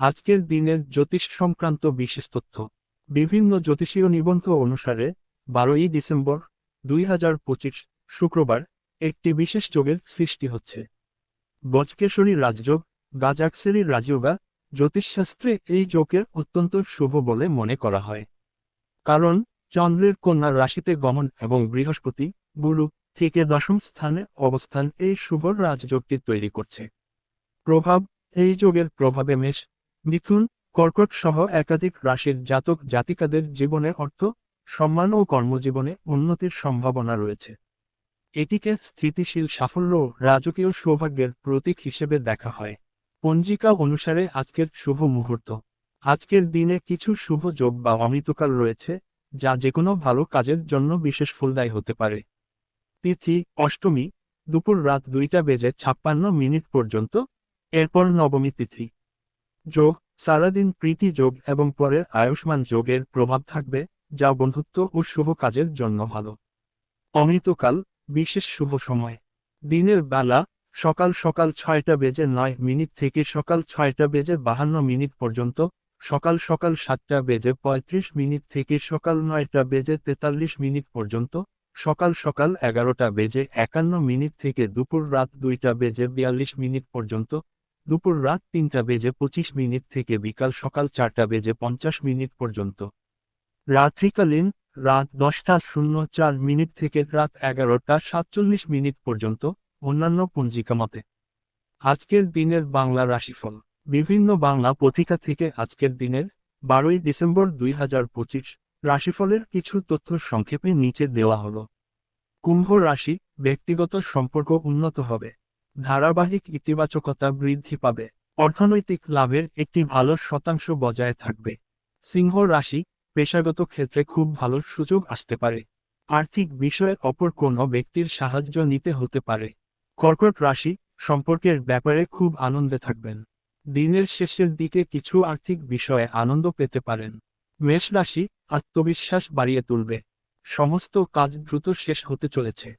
আজকের দিনের জ্যোতিষ সংক্রান্ত বিশেষ তথ্য। বিভিন্ন জ্যোতিষীয় নিবন্ধ অনুসারে 12ই ডিসেম্বর 2025 শুক্রবার একটি বিশেষ যোগের সৃষ্টি হচ্ছে। গজকেশরী রাজযোগ, গাজাক্সেরী রাজযোগা। জ্যোতিষশাস্ত্রে এই যোগের অত্যন্ত শুভ বলে মনে করা হয়, কারণ চন্দ্রের কন্যা রাশিতে গমন এবং বৃহস্পতি, গুরু থেকে দশম স্থানে অবস্থান এই শুভ রাজযোগটি তৈরি করছে। প্রভাব: এই যোগের প্রভাবে মেষ, মিথুন, কর্কট সহ একাধিক রাশির জাতক জাতিকাদের জীবনে অর্থ, সম্মান ও কর্মজীবনে উন্নতির সম্ভাবনা রয়েছে। এটিকে স্থিতিশীল সাফল্য ও রাজকীয় সৌভাগ্যের প্রতীক হিসেবে দেখা হয়। পঞ্জিকা অনুসারে আজকের শুভ মুহূর্ত: আজকের দিনে কিছু শুভ যোগ বা অমৃতকাল রয়েছে, যা যেকোনো ভালো কাজের জন্য বিশেষ ফলদায়ী হতে পারে। তিথি: অষ্টমী, দুপুর রাত 2:56 পর্যন্ত। এরপর নবমী তিথি। যোগ: সারাদিন প্রীতি যোগ এবং পরে আয়ুষ্মান যোগের প্রভাব থাকবে, যা বন্ধুত্ব ও শুভ কাজের জন্য ভালো। অমৃতকাল, বিশেষ শুভ সময়: দিনের বেলা সকাল সকাল 6:09 থেকে সকাল 6:52 পর্যন্ত, সকাল সকাল 7:35 থেকে সকাল 9:43 পর্যন্ত, সকাল সকাল 11:51 থেকে দুপুর রাত 2:42 পর্যন্ত, দুপুর রাত 3:25 থেকে বিকাল সকাল 4:50 পর্যন্ত। রাত্রিকালীন রাত 10:04 থেকে রাত 11:47 পর্যন্ত, অন্যান্য পঞ্জিকা মতে। আজকের দিনের বাংলা রাশিফল। বিভিন্ন বাংলা পত্রিকা থেকে আজকের দিনের 12ই ডিসেম্বর 2025 রাশিফলের কিছু তথ্য সংক্ষেপে নিচে দেওয়া হলো। কুম্ভ রাশি, ব্যক্তিগত সম্পর্ক উন্নত হবে, ধারাবাহিক ইতিবাচকতা বৃদ্ধি পাবে, অর্থনৈতিক লাভের একটি ভালো শতাংশ বজায় থাকবে। সিংহ রাশি, পেশাগত ক্ষেত্রে খুব ভালো সুযোগ আসতে পারে, আর্থিক বিষয়ে অপর কোনো ব্যক্তির সাহায্য নিতে হতে পারে। কর্কট রাশি, সম্পর্কের ব্যাপারে খুব আনন্দে থাকবেন, দিনের শেষের দিকে কিছু আর্থিক বিষয়ে আনন্দ পেতে পারেন। মেষ রাশি, আত্মবিশ্বাস বাড়িয়ে তুলবে, সমস্ত কাজ দ্রুত শেষ হতে চলেছে।